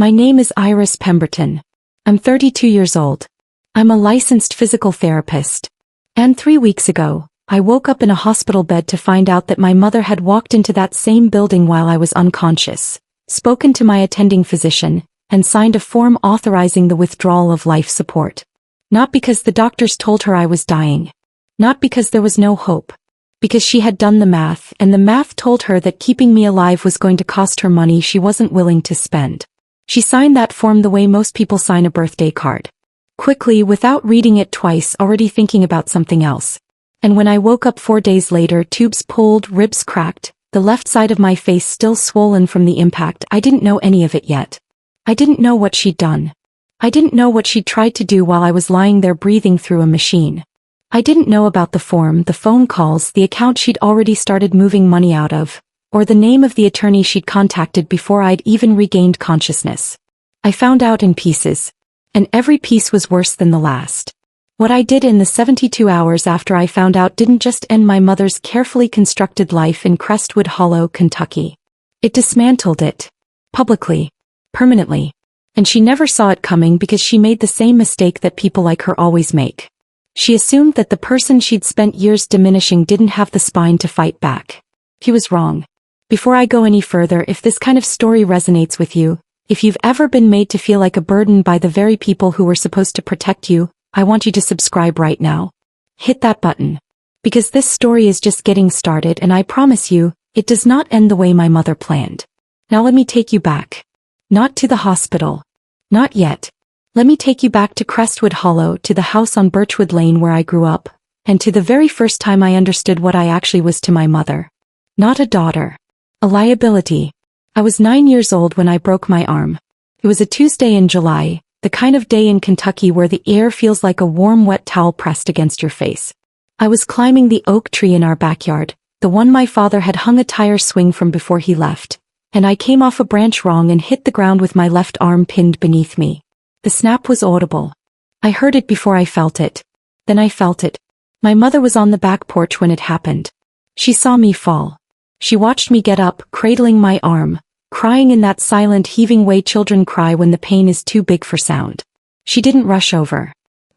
My name is Iris Pemberton. I'm 32 years old. I'm a licensed physical therapist. And 3 weeks ago, I woke up in a hospital bed to find out that my mother had walked into that same building while I was unconscious, spoken to my attending physician, and signed a form authorizing the withdrawal of life support. Not because the doctors told her I was dying. Not because there was no hope. Because she had done the math, and the math told her that keeping me alive was going to cost her money she wasn't willing to spend. She signed that form the way most people sign a birthday card. Quickly, without reading it twice, already thinking about something else. And when I woke up 4 days later, tubes pulled, ribs cracked, the left side of my face still swollen from the impact, I didn't know any of it yet. I didn't know what she'd done. I didn't know what she'd tried to do while I was lying there breathing through a machine. I didn't know about the form, the phone calls, the account she'd already started moving money out of, or the name of the attorney she'd contacted before I'd even regained consciousness. I found out in pieces. And every piece was worse than the last. What I did in the 72 hours after I found out didn't just end my mother's carefully constructed life in Crestwood Hollow, Kentucky. It dismantled it. Publicly. Permanently. And she never saw it coming because she made the same mistake that people like her always make. She assumed that the person she'd spent years diminishing didn't have the spine to fight back. He was wrong. Before I go any further, if this kind of story resonates with you, if you've ever been made to feel like a burden by the very people who were supposed to protect you, I want you to subscribe right now. Hit that button. Because this story is just getting started, and I promise you, it does not end the way my mother planned. Now let me take you back. Not to the hospital. Not yet. Let me take you back to Crestwood Hollow, to the house on Birchwood Lane where I grew up, and to the very first time I understood what I actually was to my mother. Not a daughter. A liability. I was 9 years old when I broke my arm. It was a Tuesday in July, the kind of day in Kentucky where the air feels like a warm wet towel pressed against your face. I was climbing the oak tree in our backyard, the one my father had hung a tire swing from before he left, and I came off a branch wrong and hit the ground with my left arm pinned beneath me. The snap was audible. I heard it before I felt it. Then I felt it. My mother was on the back porch when it happened. She saw me fall. She watched me get up, cradling my arm, crying in that silent, heaving way children cry when the pain is too big for sound. She didn't rush over.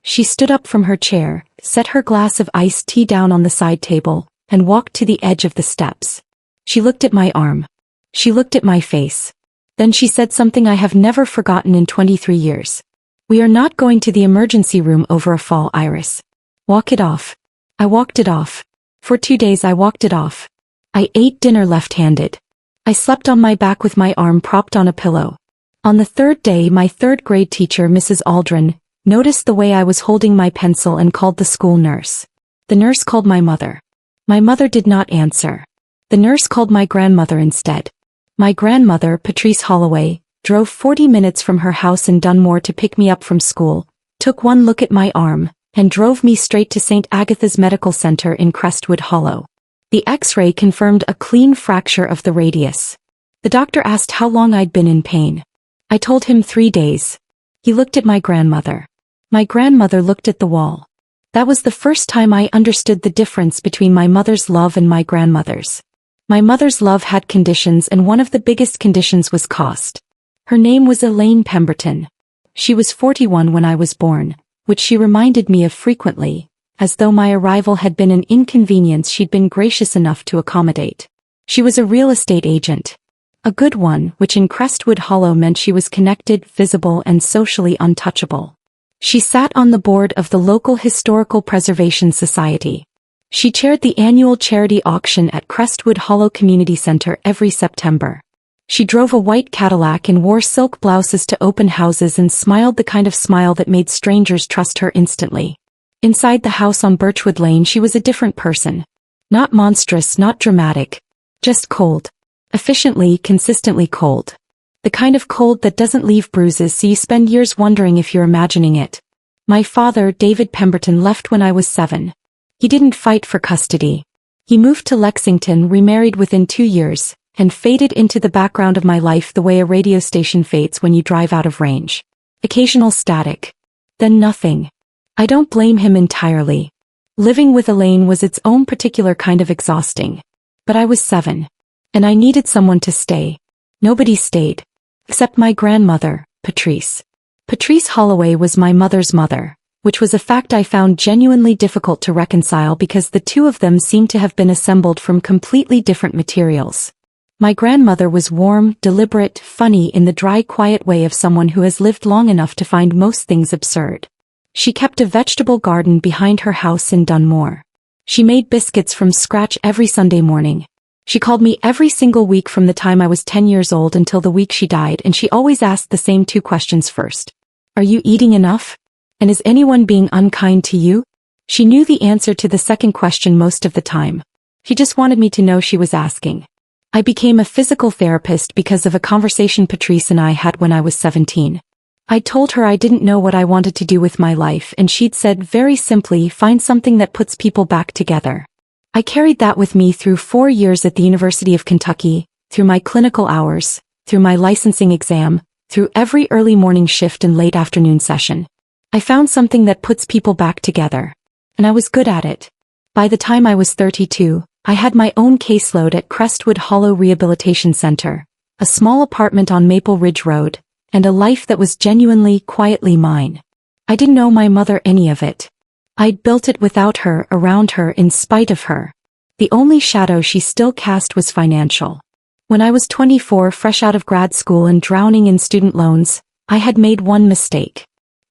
She stood up from her chair, set her glass of iced tea down on the side table, and walked to the edge of the steps. She looked at my arm. She looked at my face. Then she said something I have never forgotten in 23 years. "We are not going to the emergency room over a fall, Iris. Walk it off." I walked it off. For 2 days I walked it off. I ate dinner left-handed. I slept on my back with my arm propped on a pillow. On the 3rd day, my 3rd grade teacher, Mrs. Aldrin, noticed the way I was holding my pencil and called the school nurse. The nurse called my mother. My mother did not answer. The nurse called my grandmother instead. My grandmother, Patrice Holloway, drove 40 minutes from her house in Dunmore to pick me up from school, took one look at my arm, and drove me straight to St. Agatha's Medical Center in Crestwood Hollow. The X-ray confirmed a clean fracture of the radius. The doctor asked how long I'd been in pain. I told him 3 days. He looked at my grandmother. My grandmother looked at the wall. That was the first time I understood the difference between my mother's love and my grandmother's. My mother's love had conditions, and one of the biggest conditions was cost. Her name was Elaine Pemberton. She was 41 when I was born, which she reminded me of frequently, as though my arrival had been an inconvenience she'd been gracious enough to accommodate. She was a real estate agent. A good one, which in Crestwood Hollow meant she was connected, visible, and socially untouchable. She sat on the board of the local Historical Preservation Society. She chaired the annual charity auction at Crestwood Hollow Community Center every September. She drove a white Cadillac and wore silk blouses to open houses and smiled the kind of smile that made strangers trust her instantly. Inside the house on Birchwood Lane, she was a different person. Not monstrous, not dramatic. Just cold. Efficiently, consistently cold. The kind of cold that doesn't leave bruises so you spend years wondering if you're imagining it. My father, David Pemberton, left when I was 7. He didn't fight for custody. He moved to Lexington, remarried within 2 years, and faded into the background of my life the way a radio station fades when you drive out of range. Occasional static. Then nothing. I don't blame him entirely. Living with Elaine was its own particular kind of exhausting. But I was 7. And I needed someone to stay. Nobody stayed. except my grandmother, Patrice. Patrice Holloway was my mother's mother, which was a fact I found genuinely difficult to reconcile because the two of them seemed to have been assembled from completely different materials. My grandmother was warm, deliberate, funny in the dry, quiet way of someone who has lived long enough to find most things absurd. She kept a vegetable garden behind her house in Dunmore. She made biscuits from scratch every Sunday morning. She called me every single week from the time I was 10 years old until the week she died, and she always asked the same two questions first. Are you eating enough? And is anyone being unkind to you? She knew the answer to the second question most of the time. She just wanted me to know she was asking. I became a physical therapist because of a conversation Patrice and I had when I was 17. I told her I didn't know what I wanted to do with my life, and she'd said very simply, find something that puts people back together. I carried that with me through 4 years at the University of Kentucky, through my clinical hours, through my licensing exam, through every early morning shift and late afternoon session. I found something that puts people back together. And I was good at it. By the time I was 32, I had my own caseload at Crestwood Hollow Rehabilitation Center, a small apartment on Maple Ridge Road, and a life that was genuinely, quietly mine. I didn't owe my mother any of it. I'd built it without her, around her, in spite of her. The only shadow she still cast was financial. When I was 24, fresh out of grad school and drowning in student loans, I had made one mistake.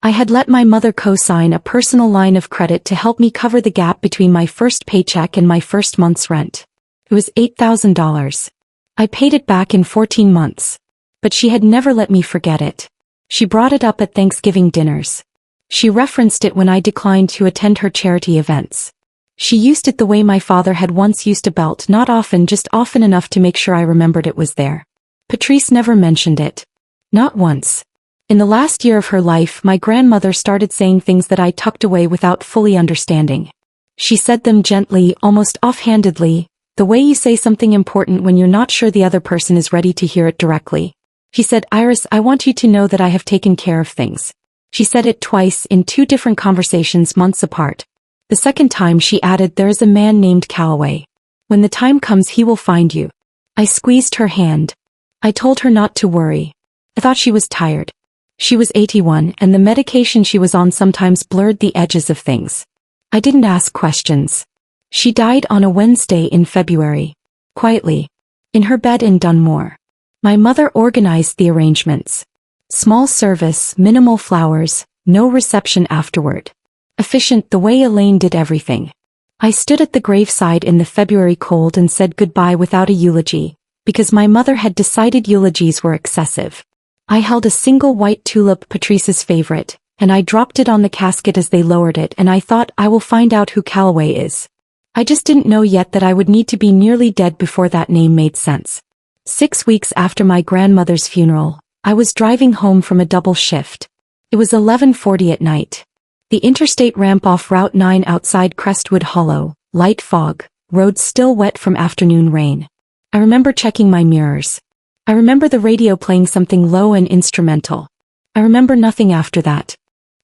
I had let my mother co-sign a personal line of credit to help me cover the gap between my first paycheck and my first month's rent. It was $8,000. I paid it back in 14 months. But she had never let me forget it. She brought it up at Thanksgiving dinners. She referenced it when I declined to attend her charity events. She used it the way my father had once used a belt, not often, just often enough to make sure I remembered it was there. Patrice never mentioned it. Not once. In the last year of her life, my grandmother started saying things that I tucked away without fully understanding. She said them gently, almost offhandedly, the way you say something important when you're not sure the other person is ready to hear it directly. She said, Iris, I want you to know that I have taken care of things. She said it twice in 2 different conversations months apart. The second time she added, there is a man named Calloway. When the time comes he will find you. I squeezed her hand. I told her not to worry. I thought she was tired. She was 81, and the medication she was on sometimes blurred the edges of things. I didn't ask questions. She died on a Wednesday in February. Quietly. In her bed in Dunmore. My mother organized the arrangements. Small service, minimal flowers, no reception afterward. Efficient the way Elaine did everything. I stood at the graveside in the February cold and said goodbye without a eulogy, because my mother had decided eulogies were excessive. I held a single white tulip, Patrice's favorite, and I dropped it on the casket as they lowered it, and I thought, I will find out who Calloway is. I just didn't know yet that I would need to be nearly dead before that name made sense. 6 weeks after my grandmother's funeral, I was driving home from a double shift. It was 11:40 at night. The interstate ramp off Route 9 outside Crestwood Hollow, light fog, roads still wet from afternoon rain. I remember checking my mirrors. I remember the radio playing something low and instrumental. I remember nothing after that.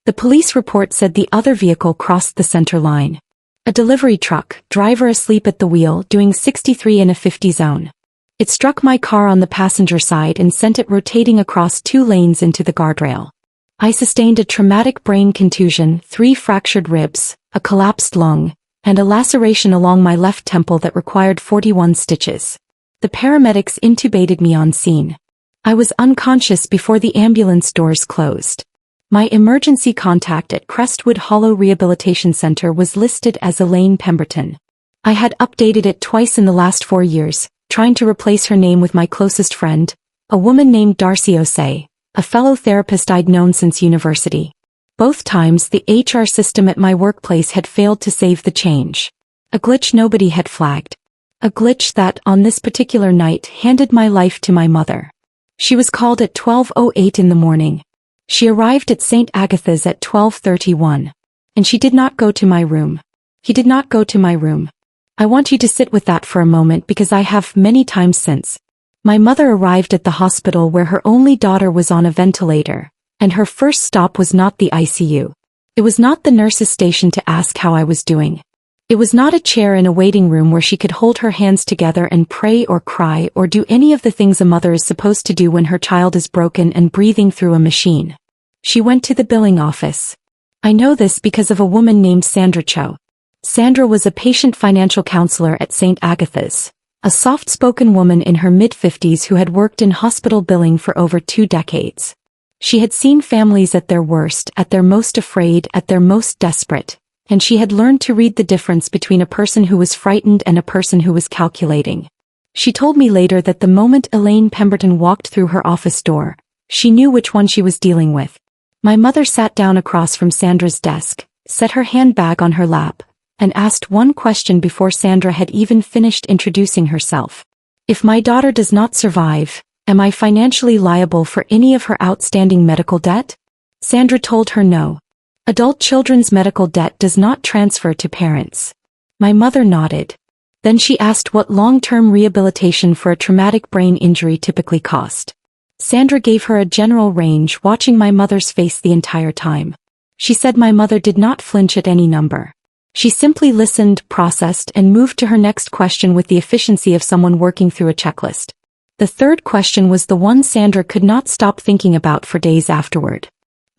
The police report said the other vehicle crossed the center line. A delivery truck, driver asleep at the wheel, doing 63 in a 50 zone. It struck my car on the passenger side and sent it rotating across 2 lanes into the guardrail. I sustained a traumatic brain contusion, 3 fractured ribs, a collapsed lung, and a laceration along my left temple that required 41 stitches. The paramedics intubated me on scene. I was unconscious before the ambulance doors closed. My emergency contact at Crestwood Hollow Rehabilitation Center was listed as Elaine Pemberton. I had updated it twice in the last 4 years, trying to replace her name with my closest friend, a woman named Darcy Osei, a fellow therapist I'd known since university. Both times the HR system at my workplace had failed to save the change. A glitch nobody had flagged. A glitch that, on this particular night, handed my life to my mother. She was called at 12:08 in the morning. She arrived at St. Agatha's at 12:31. And she did not go to my room. He did not go to my room. I want you to sit with that for a moment because I have many times since. My mother arrived at the hospital where her only daughter was on a ventilator, and her first stop was not the ICU. It was not the nurse's station to ask how I was doing. It was not a chair in a waiting room where she could hold her hands together and pray or cry or do any of the things a mother is supposed to do when her child is broken and breathing through a machine. She went to the billing office. I know this because of a woman named Sandra Cho. Sandra was a patient financial counselor at St. Agatha's, a soft-spoken woman in her mid-50s who had worked in hospital billing for over 2 decades. She had seen families at their worst, at their most afraid, at their most desperate, and she had learned to read the difference between a person who was frightened and a person who was calculating. She told me later that the moment Elaine Pemberton walked through her office door, she knew which one she was dealing with. My mother sat down across from Sandra's desk, set her handbag on her lap, and asked one question before Sandra had even finished introducing herself. If my daughter does not survive, am I financially liable for any of her outstanding medical debt? Sandra told her no. Adult children's medical debt does not transfer to parents. My mother nodded. Then she asked what long-term rehabilitation for a traumatic brain injury typically cost. Sandra gave her a general range, watching my mother's face the entire time. She said my mother did not flinch at any number. She simply listened, processed, and moved to her next question with the efficiency of someone working through a checklist. The third question was the one Sandra could not stop thinking about for days afterward.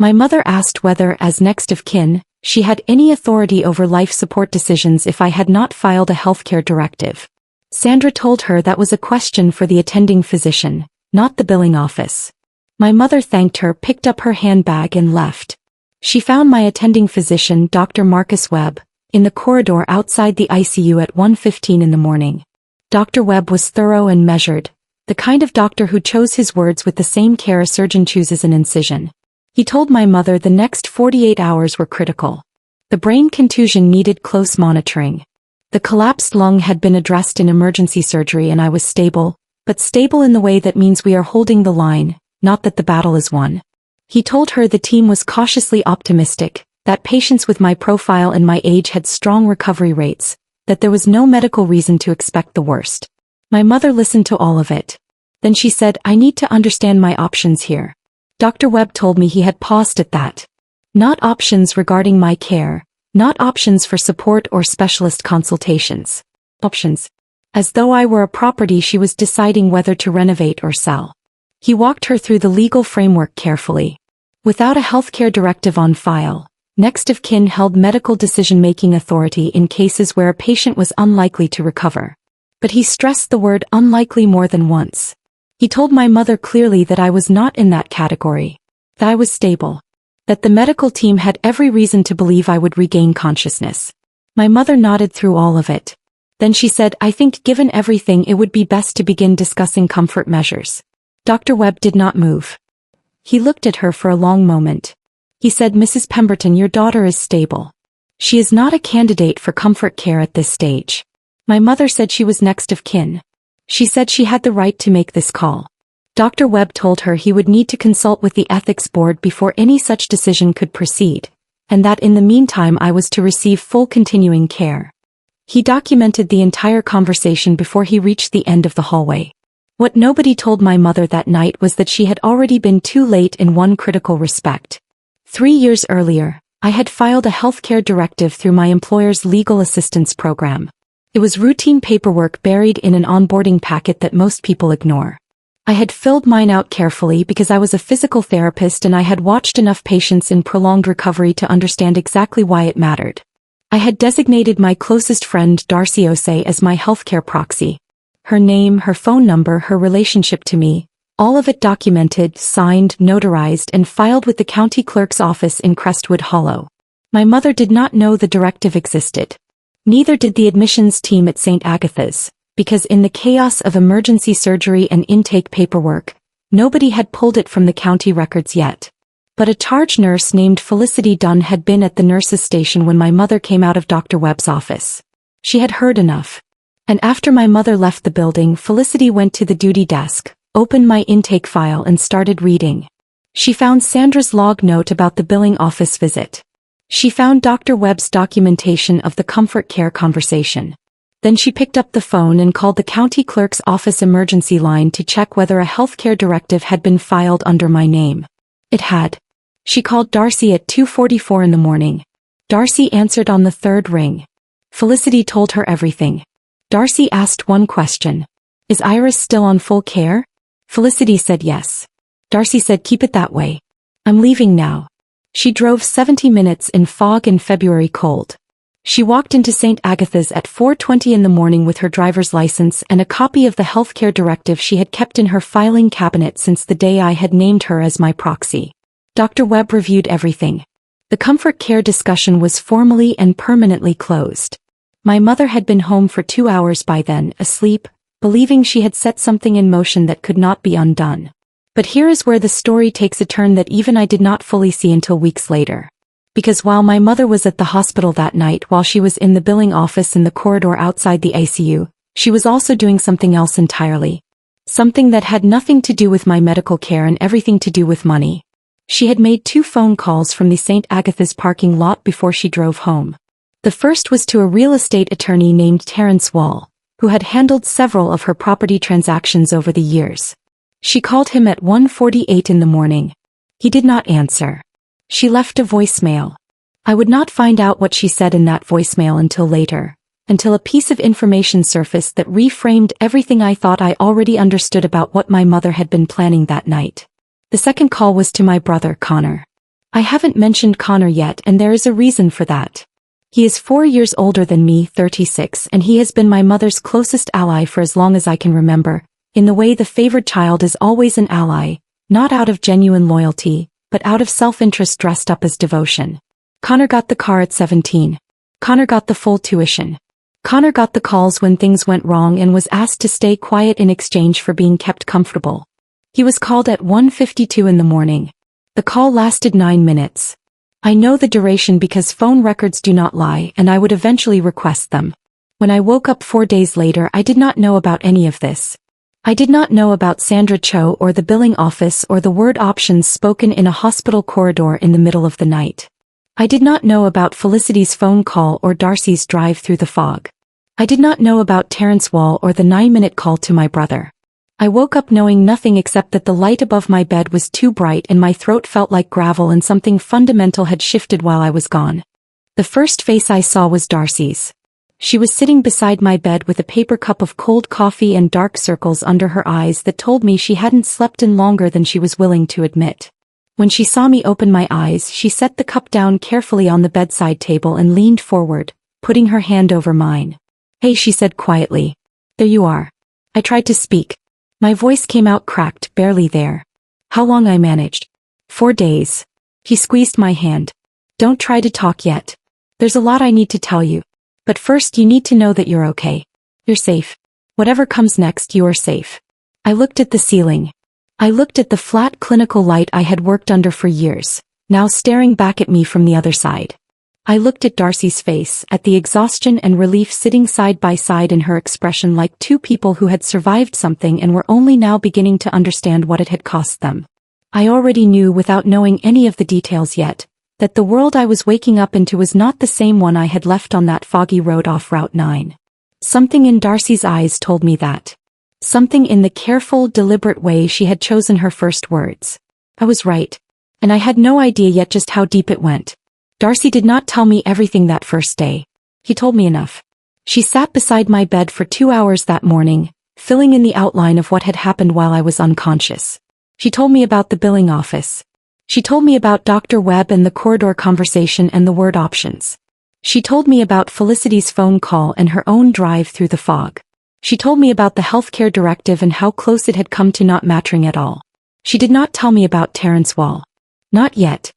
My mother asked whether, as next of kin, she had any authority over life support decisions if I had not filed a healthcare directive. Sandra told her that was a question for the attending physician, not the billing office. My mother thanked her, picked up her handbag and left. She found my attending physician, Dr. Marcus Webb, in the corridor outside the ICU at 1:15 in the morning. Dr. Webb was thorough and measured, the kind of doctor who chose his words with the same care a surgeon chooses an incision. He told my mother the next 48 hours were critical. The brain contusion needed close monitoring. The collapsed lung had been addressed in emergency surgery and I was stable, but stable in the way that means we are holding the line, not that the battle is won. He told her the team was cautiously optimistic, that patients with my profile and my age had strong recovery rates, that there was no medical reason to expect the worst. My mother listened to all of it. Then she said, I need to understand my options here. Dr. Webb told me he had paused at that. Not options regarding my care, not options for support or specialist consultations. Options. As though I were a property she was deciding whether to renovate or sell. He walked her through the legal framework carefully. Without a healthcare directive on file, next of kin held medical decision-making authority in cases where a patient was unlikely to recover. But he stressed the word unlikely more than once. He told my mother clearly that I was not in that category, that I was stable, that the medical team had every reason to believe I would regain consciousness. My mother nodded through all of it. Then she said, I think given everything it would be best to begin discussing comfort measures. Dr. Webb did not move. He looked at her for a long moment. He said, Mrs. Pemberton, your daughter is stable. She is not a candidate for comfort care at this stage. My mother said she was next of kin. She said she had the right to make this call. Dr. Webb told her he would need to consult with the ethics board before any such decision could proceed, and that in the meantime I was to receive full continuing care. He documented the entire conversation before he reached the end of the hallway. What nobody told my mother that night was that she had already been too late in one critical respect. 3 years earlier, I had filed a healthcare directive through my employer's legal assistance program. It was routine paperwork buried in an onboarding packet that most people ignore. I had filled mine out carefully because I was a physical therapist and I had watched enough patients in prolonged recovery to understand exactly why it mattered. I had designated my closest friend Darcy Osei as my healthcare proxy. Her name, her phone number, her relationship to me, all of it documented, signed, notarized, and filed with the county clerk's office in Crestwood Hollow. My mother did not know the directive existed. Neither did the admissions team at St. Agatha's, because in the chaos of emergency surgery and intake paperwork, nobody had pulled it from the county records yet. But a charge nurse named Felicity Dunn had been at the nurse's station when my mother came out of Dr. Webb's office. She had heard enough. And after my mother left the building, Felicity went to the duty desk, opened my intake file and started reading. She found Sandra's log note about the billing office visit. She found Dr. Webb's documentation of the comfort care conversation. Then she picked up the phone and called the county clerk's office emergency line to check whether a healthcare directive had been filed under my name. It had. She called Darcy at 2:44 in the morning. Darcy answered on the third ring. Felicity told her everything. Darcy asked one question. Is Iris still on full care? Felicity said yes. Darcy said keep it that way. I'm leaving now. She drove 70 minutes in fog and February cold. She walked into St. Agatha's at 4:20 in the morning with her driver's license and a copy of the healthcare directive she had kept in her filing cabinet since the day I had named her as my proxy. Dr. Webb reviewed everything. The comfort care discussion was formally and permanently closed. My mother had been home for 2 hours by then, asleep, believing she had set something in motion that could not be undone. But here is where the story takes a turn that even I did not fully see until weeks later. Because while my mother was at the hospital that night while she was in the billing office in the corridor outside the ICU, she was also doing something else entirely. Something that had nothing to do with my medical care and everything to do with money. She had made 2 phone calls from the St. Agatha's parking lot before she drove home. The first was to a real estate attorney named Terrence Wall, who had handled several of her property transactions over the years. She called him at 1:48 in the morning. He did not answer. She left a voicemail. I would not find out what she said in that voicemail until later, until a piece of information surfaced that reframed everything I thought I already understood about what my mother had been planning that night. The second call was to my brother, Connor. I haven't mentioned Connor yet, and there is a reason for that. He is 4 years older than me, 36, and he has been my mother's closest ally for as long as I can remember, in the way the favored child is always an ally, not out of genuine loyalty, but out of self-interest dressed up as devotion. Connor got the car at 17. Connor got the full tuition. Connor got the calls when things went wrong and was asked to stay quiet in exchange for being kept comfortable. He was called at 1:52 in the morning. The call lasted 9 minutes. I know the duration because phone records do not lie, and I would eventually request them. When I woke up 4 days later, I did not know about any of this. I did not know about Sandra Cho or the billing office or the word options spoken in a hospital corridor in the middle of the night. I did not know about Felicity's phone call or Darcy's drive through the fog. I did not know about Terrence Wall or the 9-minute call to my brother. I woke up knowing nothing except that the light above my bed was too bright and my throat felt like gravel and something fundamental had shifted while I was gone. The first face I saw was Darcy's. She was sitting beside my bed with a paper cup of cold coffee and dark circles under her eyes that told me she hadn't slept in longer than she was willing to admit. When she saw me open my eyes, she set the cup down carefully on the bedside table and leaned forward, putting her hand over mine. Hey, she said quietly. There you are. I tried to speak. My voice came out cracked, barely there. How long I managed? 4 days. He squeezed my hand. Don't try to talk yet. There's a lot I need to tell you. But first you need to know that you're okay. You're safe. Whatever comes next, you are safe. I looked at the ceiling. I looked at the flat clinical light I had worked under for years, now staring back at me from the other side. I looked at Darcy's face, at the exhaustion and relief sitting side by side in her expression like 2 people who had survived something and were only now beginning to understand what it had cost them. I already knew without knowing any of the details yet, that the world I was waking up into was not the same one I had left on that foggy road off Route 9. Something in Darcy's eyes told me that. Something in the careful, deliberate way she had chosen her first words. I was right. And I had no idea yet just how deep it went. Darcy did not tell me everything that first day. He told me enough. She sat beside my bed for 2 hours that morning, filling in the outline of what had happened while I was unconscious. She told me about the billing office. She told me about Dr. Webb and the corridor conversation and the word options. She told me about Felicity's phone call and her own drive through the fog. She told me about the healthcare directive and how close it had come to not mattering at all. She did not tell me about Terrence Wall. Not yet.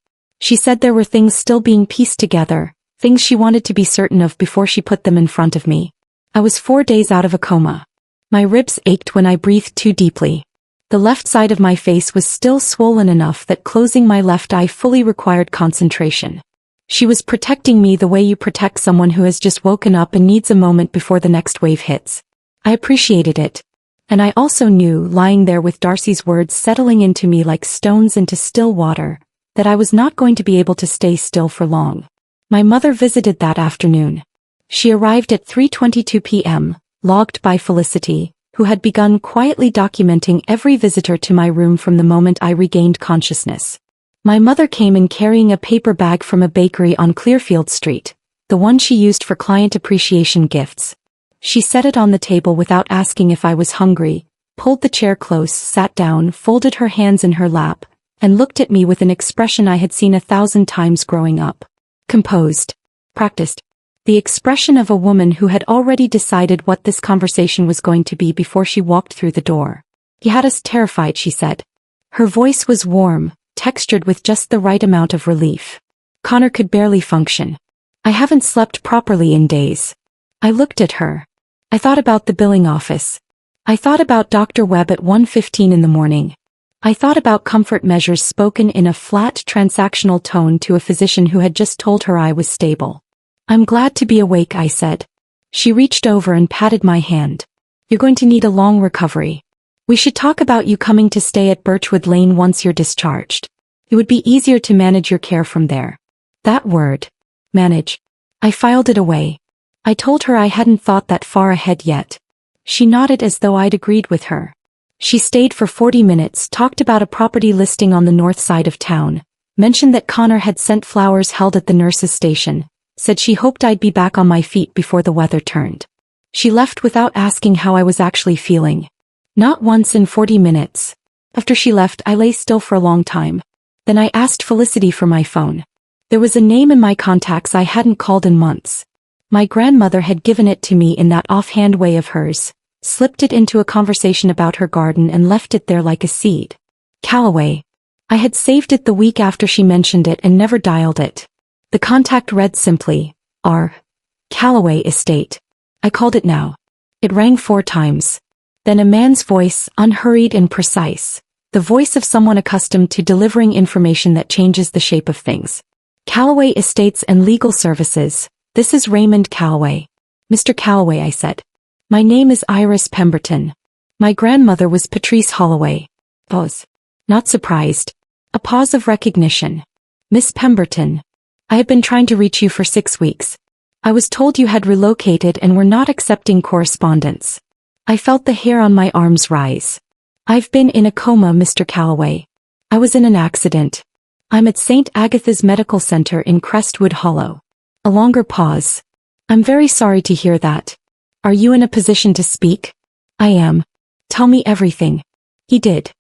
She said there were things still being pieced together, things she wanted to be certain of before she put them in front of me. I was 4 days out of a coma. My ribs ached when I breathed too deeply. The left side of my face was still swollen enough that closing my left eye fully required concentration. She was protecting me the way you protect someone who has just woken up and needs a moment before the next wave hits. I appreciated it. And I also knew, lying there with Darcy's words settling into me like stones into still water, that I was not going to be able to stay still for long. My mother visited that afternoon. She arrived at 3:22 p.m., logged by Felicity, who had begun quietly documenting every visitor to my room from the moment I regained consciousness. My mother came in carrying a paper bag from a bakery on Clearfield Street, the one she used for client appreciation gifts. She set it on the table without asking if I was hungry, pulled the chair close, sat down, folded her hands in her lap, and looked at me with an expression I had seen 1,000 times growing up. Composed. Practiced. The expression of a woman who had already decided what this conversation was going to be before she walked through the door. "You had us terrified," she said. Her voice was warm, textured with just the right amount of relief. Connor could barely function. "I haven't slept properly in days." I looked at her. I thought about the billing office. I thought about Dr. Webb at 1:15 in the morning. I thought about comfort measures spoken in a flat, transactional tone to a physician who had just told her I was stable. "I'm glad to be awake," I said. She reached over and patted my hand. "You're going to need a long recovery. We should talk about you coming to stay at Birchwood Lane once you're discharged. It would be easier to manage your care from there." That word. Manage. I filed it away. I told her I hadn't thought that far ahead yet. She nodded as though I'd agreed with her. She stayed for 40 minutes, talked about a property listing on the north side of town, mentioned that Connor had sent flowers held at the nurse's station, said she hoped I'd be back on my feet before the weather turned. She left without asking how I was actually feeling. Not once in 40 minutes. After she left, I lay still for a long time. Then I asked Felicity for my phone. There was a name in my contacts I hadn't called in months. My grandmother had given it to me in that offhand way of hers, slipped it into a conversation about her garden and left it there like a seed. Callaway. I had saved it the week after she mentioned it and never dialed it. The contact read simply, R. Callaway Estate. I called it now. It rang 4 times. Then a man's voice, unhurried and precise. The voice of someone accustomed to delivering information that changes the shape of things. "Callaway Estates and Legal Services. This is Raymond Callaway." "Mr. Callaway," I said. "My name is Iris Pemberton. My grandmother was Patrice Holloway." Pause. Not surprised. A pause of recognition. "Miss Pemberton. I have been trying to reach you for 6 weeks. I was told you had relocated and were not accepting correspondence." I felt the hair on my arms rise. "I've been in a coma, Mr. Callaway. I was in an accident. I'm at St. Agatha's Medical Center in Crestwood Hollow." A longer pause. "I'm very sorry to hear that. Are you in a position to speak?" "I am." "Tell me everything." He did.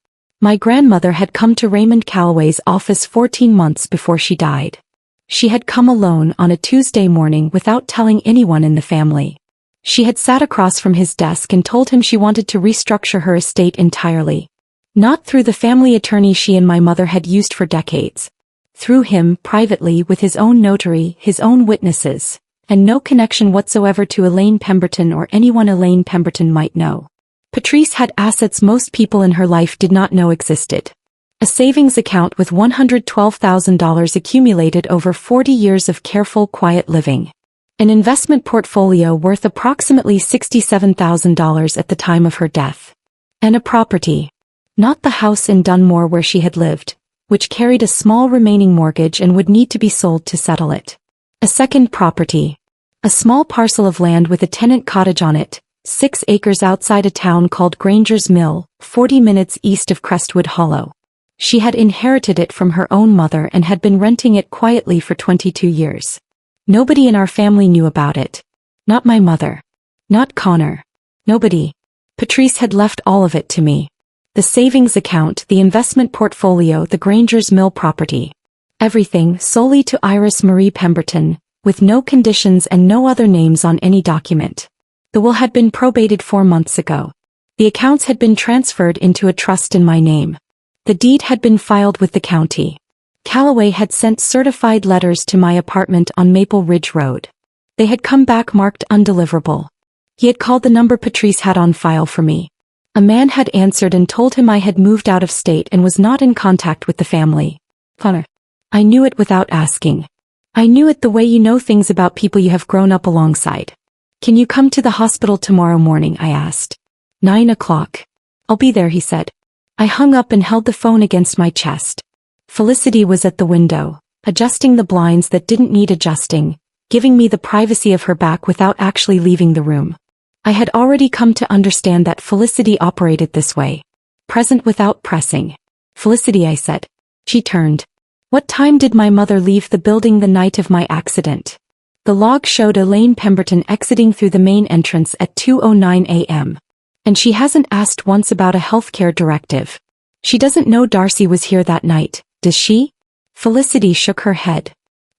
My grandmother had come to Raymond Callaway's office 14 months before she died. She had come alone on a Tuesday morning without telling anyone in the family. She had sat across from his desk and told him she wanted to restructure her estate entirely. Not through the family attorney she and my mother had used for decades. Through him, privately, with his own notary, his own witnesses, and no connection whatsoever to Elaine Pemberton or anyone Elaine Pemberton might know. Patrice had assets most people in her life did not know existed. A savings account with $112,000 accumulated over 40 years of careful, quiet living. An investment portfolio worth approximately $67,000 at the time of her death. And a property. Not the house in Dunmore where she had lived, which carried a small remaining mortgage and would need to be sold to settle it. A second property. A small parcel of land with a tenant cottage on it, 6 acres outside a town called Granger's Mill, 40 minutes east of Crestwood Hollow. She had inherited it from her own mother and had been renting it quietly for 22 years. Nobody in our family knew about it. Not my mother. Not Connor. Nobody. Patrice had left all of it to me. The savings account, the investment portfolio, the Granger's Mill property. Everything solely to Iris Marie Pemberton, with no conditions and no other names on any document. The will had been probated 4 months ago. The accounts had been transferred into a trust in my name. The deed had been filed with the county. Callaway had sent certified letters to my apartment on Maple Ridge Road. They had come back marked undeliverable. He had called the number Patrice had on file for me. A man had answered and told him I had moved out of state and was not in contact with the family. Connor. I knew it without asking. I knew it the way you know things about people you have grown up alongside. "Can you come to the hospital tomorrow morning?" I asked. 9 o'clock. "I'll be there," he said. I hung up and held the phone against my chest. Felicity was at the window, adjusting the blinds that didn't need adjusting, giving me the privacy of her back without actually leaving the room. I had already come to understand that Felicity operated this way. Present without pressing. "Felicity," I said. She turned. "What time did my mother leave the building the night of my accident?" The log showed Elaine Pemberton exiting through the main entrance at 2:09 a.m. And she hasn't asked once about a healthcare directive. She doesn't know Darcy was here that night, does she? Felicity shook her head.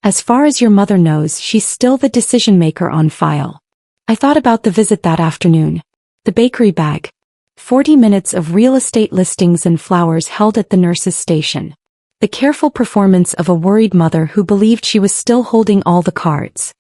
As far as your mother knows, she's still the decision-maker on file. I thought about the visit that afternoon. The bakery bag. 40 minutes of real estate listings and flowers held at the nurse's station. The careful performance of a worried mother who believed she was still holding all the cards.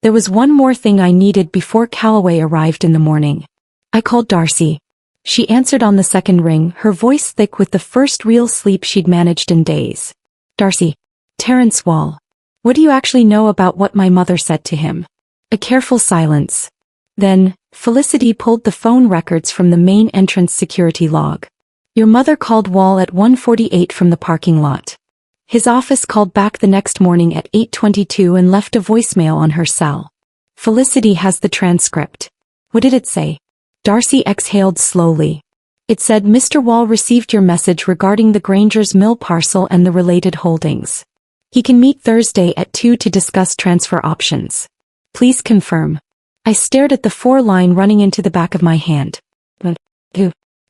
There was one more thing I needed before Calloway arrived in the morning. I called Darcy. She answered on the second ring, her voice thick with the first real sleep she'd managed in days. Darcy. Terrence Wall. What do you actually know about what my mother said to him? A careful silence. Then, Felicity pulled the phone records from the main entrance security log. Your mother called Wall at 1:48 from the parking lot. His office called back the next morning at 8:22 and left a voicemail on her cell. Felicity has the transcript. What did it say? Darcy exhaled slowly. It said Mr. Wall received your message regarding the Granger's Mill parcel and the related holdings. He can meet Thursday at 2 to discuss transfer options. Please confirm. I stared at the 4-line running into the back of my hand.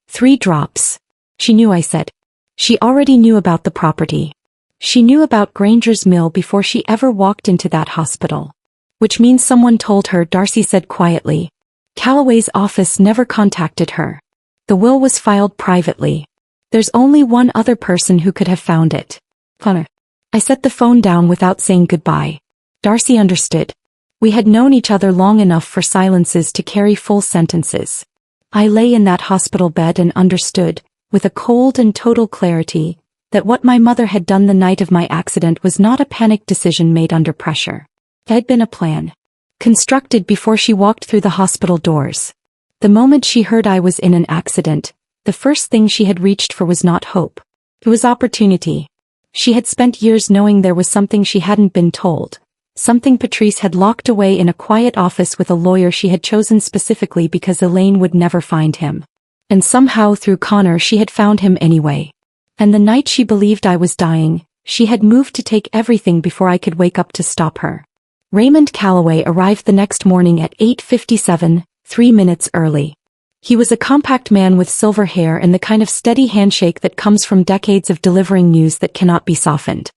3 drops. She knew, I said. She already knew about the property. She knew about Granger's Mill before she ever walked into that hospital. Which means someone told her, Darcy said quietly. Calloway's office never contacted her. The will was filed privately. There's only one other person who could have found it. Connor. I set the phone down without saying goodbye. Darcy understood. We had known each other long enough for silences to carry full sentences. I lay in that hospital bed and understood, with a cold and total clarity, that what my mother had done the night of my accident was not a panicked decision made under pressure. It had been a plan. Constructed before she walked through the hospital doors. The moment she heard I was in an accident, the first thing she had reached for was not hope. It was opportunity. She had spent years knowing there was something she hadn't been told, something Patrice had locked away in a quiet office with a lawyer she had chosen specifically because Elaine would never find him. And somehow through Connor she had found him anyway. And the night she believed I was dying, she had moved to take everything before I could wake up to stop her. Raymond Calloway arrived the next morning at 8:57, 3 minutes early. He was a compact man with silver hair and the kind of steady handshake that comes from decades of delivering news that cannot be softened.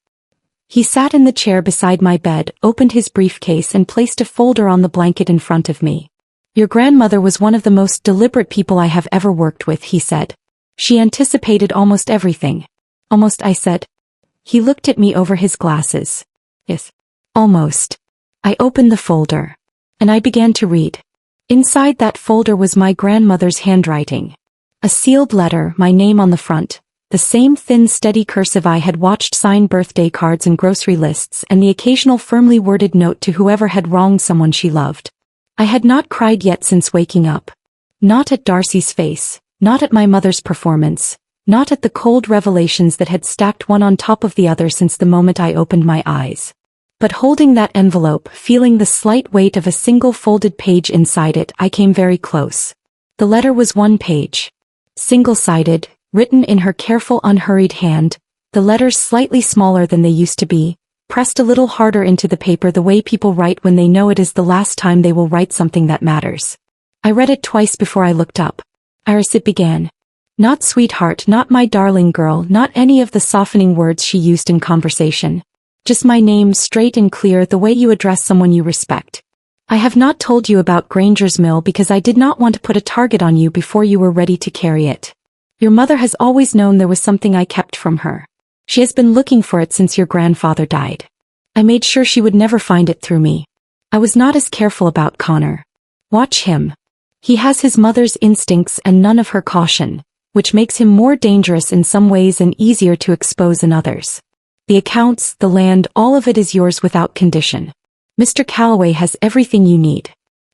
He sat in the chair beside my bed, opened his briefcase and placed a folder on the blanket in front of me. Your grandmother was one of the most deliberate people I have ever worked with, he said. She anticipated almost everything. Almost, I said. He looked at me over his glasses. Yes. Almost. I opened the folder. And I began to read. Inside that folder was my grandmother's handwriting. A sealed letter, my name on the front, the same thin steady cursive I had watched sign birthday cards and grocery lists, and the occasional firmly worded note to whoever had wronged someone she loved. I had not cried yet since waking up. Not at Darcy's face, not at my mother's performance, not at the cold revelations that had stacked one on top of the other since the moment I opened my eyes. But holding that envelope, feeling the slight weight of a single folded page inside it, I came very close. The letter was 1 page. Single-sided, written in her careful unhurried hand, the letters slightly smaller than they used to be, pressed a little harder into the paper the way people write when they know it is the last time they will write something that matters. I read it twice before I looked up. Iris, it began. Not sweetheart, not my darling girl, not any of the softening words she used in conversation. Just my name, straight and clear, the way you address someone you respect. I have not told you about Granger's Mill because I did not want to put a target on you before you were ready to carry it. Your mother has always known there was something I kept from her. She has been looking for it since your grandfather died. I made sure she would never find it through me. I was not as careful about Connor. Watch him. He has his mother's instincts and none of her caution, which makes him more dangerous in some ways and easier to expose in others. The accounts, the land, all of it is yours without condition. Mr. Calloway has everything you need.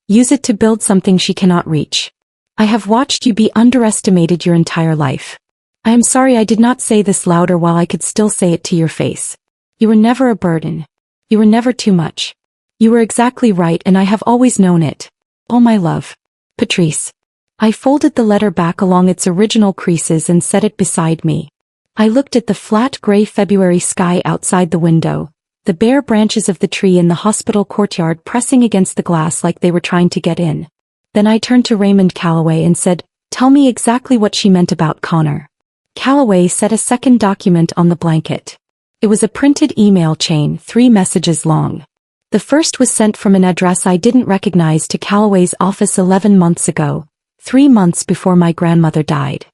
Use it to build something she cannot reach. I have watched you be underestimated your entire life. I am sorry I did not say this louder while I could still say it to your face. You were never a burden. You were never too much. You were exactly right and I have always known it. All my love. Patrice. I folded the letter back along its original creases and set it beside me. I looked at the flat gray February sky outside the window, the bare branches of the tree in the hospital courtyard pressing against the glass like they were trying to get in. Then I turned to Raymond Calloway and said, "Tell me exactly what she meant about Connor." Calloway set a second document on the blanket. It was a printed email chain, 3 messages long. The first was sent from an address I didn't recognize to Calloway's office 11 months ago, 3 months before my grandmother died.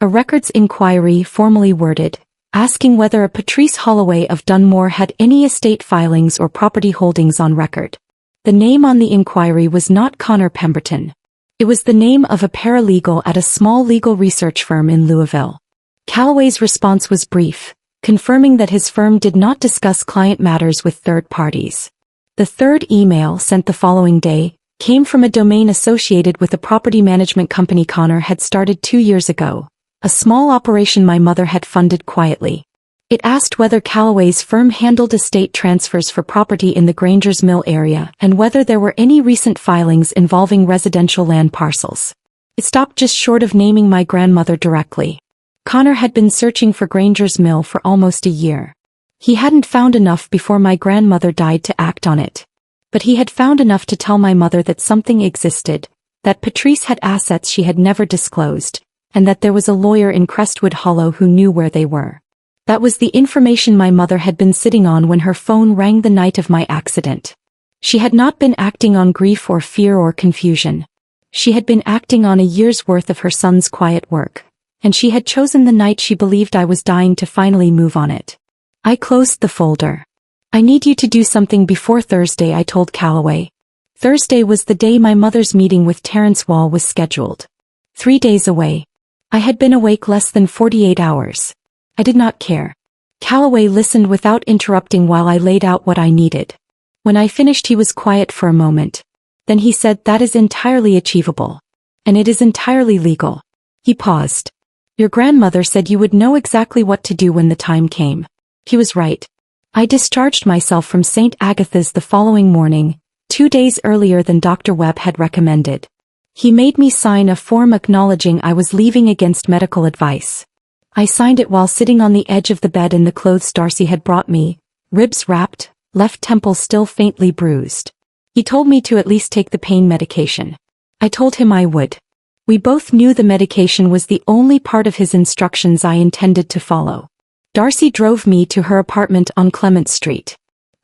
A records inquiry formally worded, asking whether a Patrice Holloway of Dunmore had any estate filings or property holdings on record. The name on the inquiry was not Connor Pemberton. It was the name of a paralegal at a small legal research firm in Louisville. Calloway's response was brief, confirming that his firm did not discuss client matters with third parties. The third email, sent the following day, came from a domain associated with a property management company Connor had started 2 years ago. A small operation my mother had funded quietly. It asked whether Calloway's firm handled estate transfers for property in the Granger's Mill area and whether there were any recent filings involving residential land parcels. It stopped just short of naming my grandmother directly. Connor had been searching for Granger's Mill for almost a year. He hadn't found enough before my grandmother died to act on it. But he had found enough to tell my mother that something existed, that Patrice had assets she had never disclosed, and that there was a lawyer in Crestwood Hollow who knew where they were. That was the information my mother had been sitting on when her phone rang the night of my accident. She had not been acting on grief or fear or confusion. She had been acting on a year's worth of her son's quiet work, and she had chosen the night she believed I was dying to finally move on it. I closed the folder. "I need you to do something before Thursday," I told Calloway. Thursday was the day my mother's meeting with Terrence Wall was scheduled. 3 days away. I had been awake less than 48 hours. I did not care. Calloway listened without interrupting while I laid out what I needed. When I finished, he was quiet for a moment. Then he said, "That is entirely achievable. And it is entirely legal." He paused. "Your grandmother said you would know exactly what to do when the time came." He was right. I discharged myself from St. Agatha's the following morning, 2 days earlier than Dr. Webb had recommended. He made me sign a form acknowledging I was leaving against medical advice. I signed it while sitting on the edge of the bed in the clothes Darcy had brought me, ribs wrapped, left temple still faintly bruised. He told me to at least take the pain medication. I told him I would. We both knew the medication was the only part of his instructions I intended to follow. Darcy drove me to her apartment on Clement Street.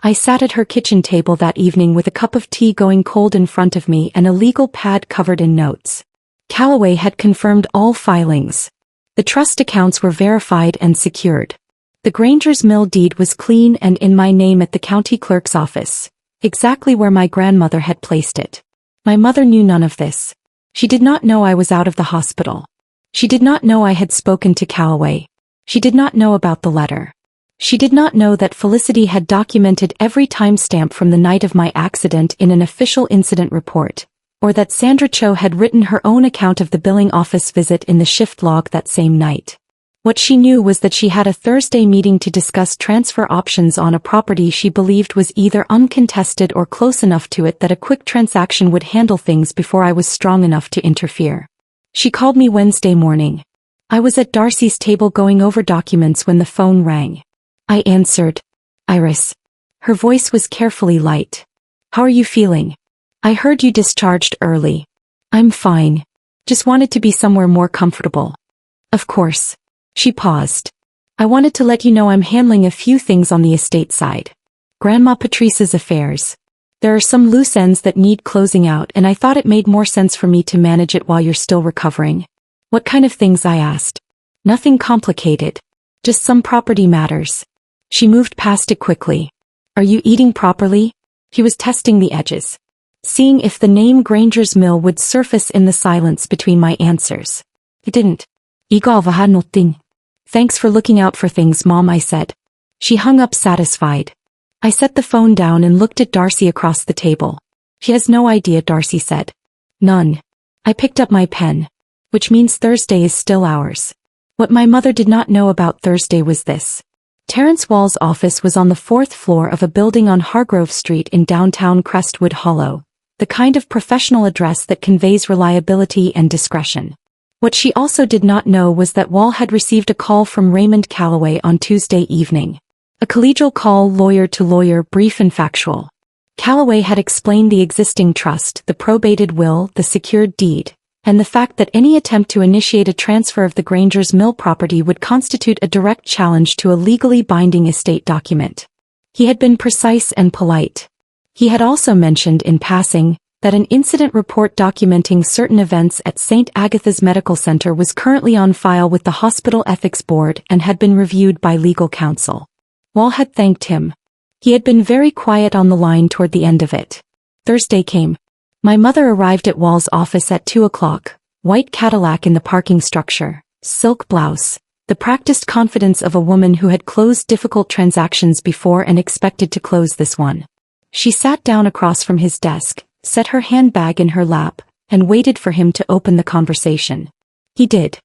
I sat at her kitchen table that evening with a cup of tea going cold in front of me and a legal pad covered in notes. Calloway had confirmed all filings. The trust accounts were verified and secured. The Granger's Mill deed was clean and in my name at the county clerk's office, exactly where my grandmother had placed it. My mother knew none of this. She did not know I was out of the hospital. She did not know I had spoken to Calloway. She did not know about the letter. She did not know that Felicity had documented every timestamp from the night of my accident in an official incident report, or that Sandra Cho had written her own account of the billing office visit in the shift log that same night. What she knew was that she had a Thursday meeting to discuss transfer options on a property she believed was either uncontested or close enough to it that a quick transaction would handle things before I was strong enough to interfere. She called me Wednesday morning. I was at Darcy's table going over documents when the phone rang. I answered. "Iris." Her voice was carefully light. "How are you feeling? I heard you discharged early." "I'm fine. Just wanted to be somewhere more comfortable." "Of course." She paused. "I wanted to let you know I'm handling a few things on the estate side. Grandma Patrice's affairs. There are some loose ends that need closing out and I thought it made more sense for me to manage it while you're still recovering." "What kind of things?" I asked. "Nothing complicated. Just some property matters." She moved past it quickly. "Are you eating properly?" He was testing the edges, seeing if the name Granger's Mill would surface in the silence between my answers. It didn't. "Nothing. Thanks for looking out for things, Mom," I said. She hung up satisfied. I set the phone down and looked at Darcy across the table. "She has no idea," Darcy said. "None." I picked up my pen. "Which means Thursday is still ours." What my mother did not know about Thursday was this. Terrence Wall's office was on the 4th floor of a building on Hargrove Street in downtown Crestwood Hollow, the kind of professional address that conveys reliability and discretion. What she also did not know was that Wall had received a call from Raymond Calloway on Tuesday evening. A collegial call, lawyer to lawyer, brief and factual. Calloway had explained the existing trust, the probated will, the secured deed, and the fact that any attempt to initiate a transfer of the Granger's mill property would constitute a direct challenge to a legally binding estate document. He had been precise and polite. He had also mentioned in passing that an incident report documenting certain events at St. Agatha's Medical Center was currently on file with the Hospital Ethics Board and had been reviewed by legal counsel. Wall had thanked him. He had been very quiet on the line toward the end of it. Thursday came. My mother arrived at Wall's office at 2 o'clock, white Cadillac in the parking structure, silk blouse, the practiced confidence of a woman who had closed difficult transactions before and expected to close this one. She sat down across from his desk, set her handbag in her lap, and waited for him to open the conversation. He did.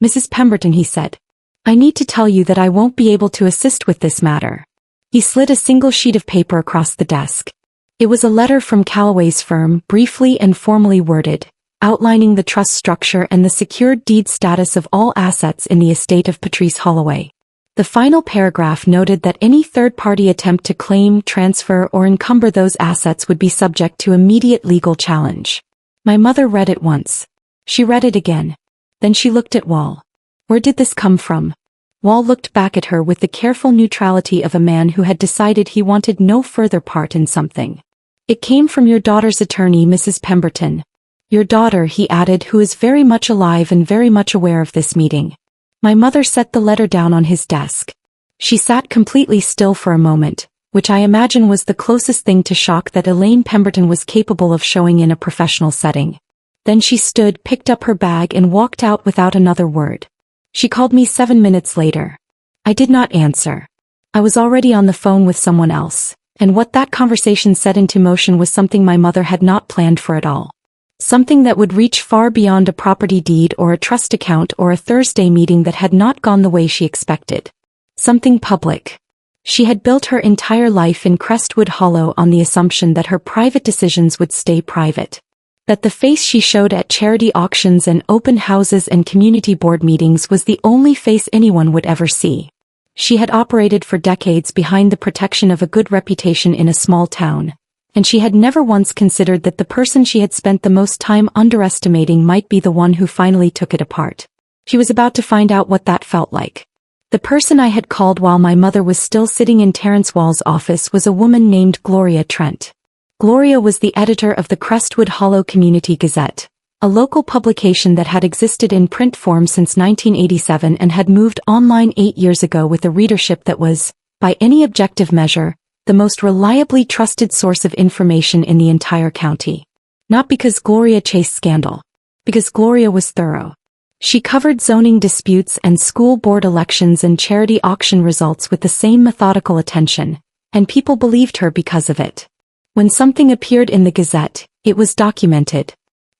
"Mrs. Pemberton," he said, "I need to tell you that I won't be able to assist with this matter." He slid a single sheet of paper across the desk. It was a letter from Calloway's firm, briefly and formally worded, outlining the trust structure and the secured deed status of all assets in the estate of Patrice Holloway. The final paragraph noted that any third-party attempt to claim, transfer, or encumber those assets would be subject to immediate legal challenge. My mother read it once. She read it again. Then she looked at Wall. Where did this come from? Wall looked back at her with the careful neutrality of a man who had decided he wanted no further part in something. "It came from your daughter's attorney, Mrs. Pemberton. Your daughter," he added, "who is very much alive and very much aware of this meeting." My mother set the letter down on his desk. She sat completely still for a moment, which I imagine was the closest thing to shock that Elaine Pemberton was capable of showing in a professional setting. Then she stood, picked up her bag and walked out without another word. She called me 7 minutes later. I did not answer. I was already on the phone with someone else, and what that conversation set into motion was something my mother had not planned for at all. Something that would reach far beyond a property deed or a trust account or a Thursday meeting that had not gone the way she expected. Something public. She had built her entire life in Crestwood Hollow on the assumption that her private decisions would stay private. That the face she showed at charity auctions and open houses and community board meetings was the only face anyone would ever see. She had operated for decades behind the protection of a good reputation in a small town, and she had never once considered that the person she had spent the most time underestimating might be the one who finally took it apart. She was about to find out what that felt like. The person I had called while my mother was still sitting in Terence Wall's office was a woman named Gloria Trent. Gloria was the editor of the Crestwood Hollow Community Gazette, a local publication that had existed in print form since 1987 and had moved online 8 years ago with a readership that was, by any objective measure, the most reliably trusted source of information in the entire county. Not because Gloria chased scandal. Because Gloria was thorough. She covered zoning disputes and school board elections and charity auction results with the same methodical attention, and people believed her because of it. When something appeared in the Gazette, it was documented.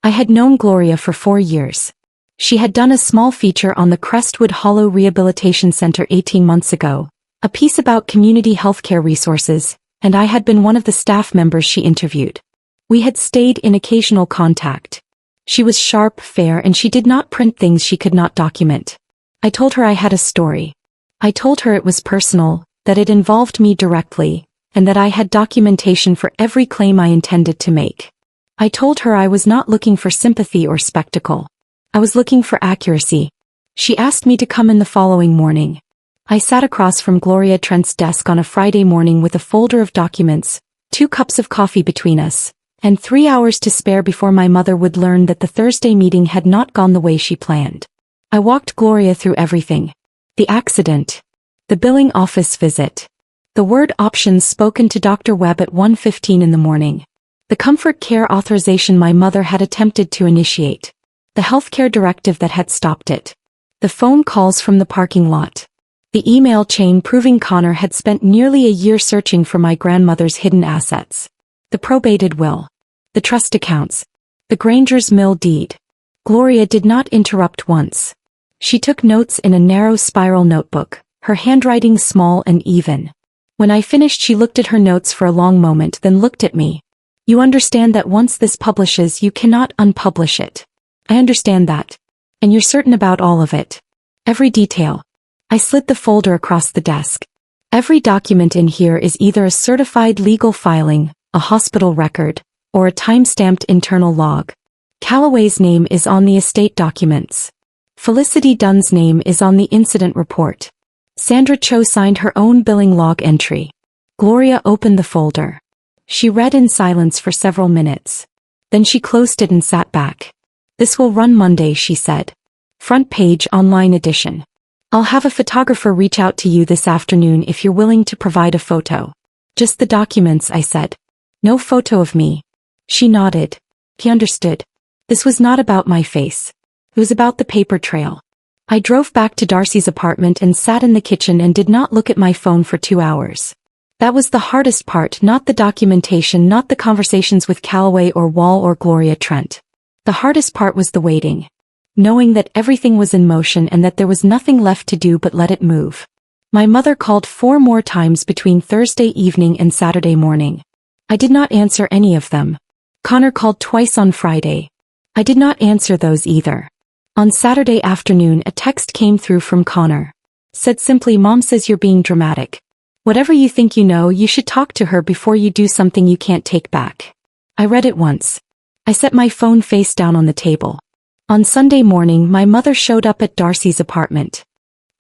I had known Gloria for 4 years. She had done a small feature on the Crestwood Hollow Rehabilitation Center 18 months ago, a piece about community healthcare resources, and I had been one of the staff members she interviewed. We had stayed in occasional contact. She was sharp, fair, and she did not print things she could not document. I told her I had a story. I told her it was personal, that it involved me directly, and that I had documentation for every claim I intended to make. I told her I was not looking for sympathy or spectacle. I was looking for accuracy. She asked me to come in the following morning. I sat across from Gloria Trent's desk on a Friday morning with a folder of documents, 2 cups of coffee between us, and 3 hours to spare before my mother would learn that the Thursday meeting had not gone the way she planned. I walked Gloria through everything. The accident. The billing office visit. The word options spoken to Dr. Webb at 1:15 in the morning. The comfort care authorization my mother had attempted to initiate. The healthcare directive that had stopped it. The phone calls from the parking lot. The email chain proving Connor had spent nearly a year searching for my grandmother's hidden assets. The probated will. The trust accounts. The Granger's mill deed. Gloria did not interrupt once. She took notes in a narrow spiral notebook, her handwriting small and even. When I finished, she looked at her notes for a long moment, then looked at me. "You understand that once this publishes, you cannot unpublish it." "I understand that. And you're certain about all of it?" "Every detail." I slid the folder across the desk. Every document in here is either a certified legal filing, a hospital record, or a time-stamped internal log. Calloway's name is on the estate documents. Felicity Dunn's name is on the incident report. Sandra Cho signed her own billing log entry. Gloria opened the folder. She read in silence for several minutes. Then she closed it and sat back. This will run Monday, she said. Front page online edition. I'll have a photographer reach out to you this afternoon if you're willing to provide a photo. Just the documents, I said. No photo of me. She nodded. He understood. This was not about my face. It was about the paper trail. I drove back to Darcy's apartment and sat in the kitchen and did not look at my phone for 2 hours. That was the hardest part, not the documentation, not the conversations with Calloway or Wall or Gloria Trent. The hardest part was the waiting. Knowing that everything was in motion and that there was nothing left to do but let it move. My mother called 4 more times between Thursday evening and Saturday morning. I did not answer any of them. Connor called twice on Friday. I did not answer those either. On Saturday afternoon, a text came through from Connor. Said simply, Mom says you're being dramatic. Whatever you think you know, you should talk to her before you do something you can't take back. I read it once. I set my phone face down on the table. On Sunday morning, my mother showed up at Darcy's apartment.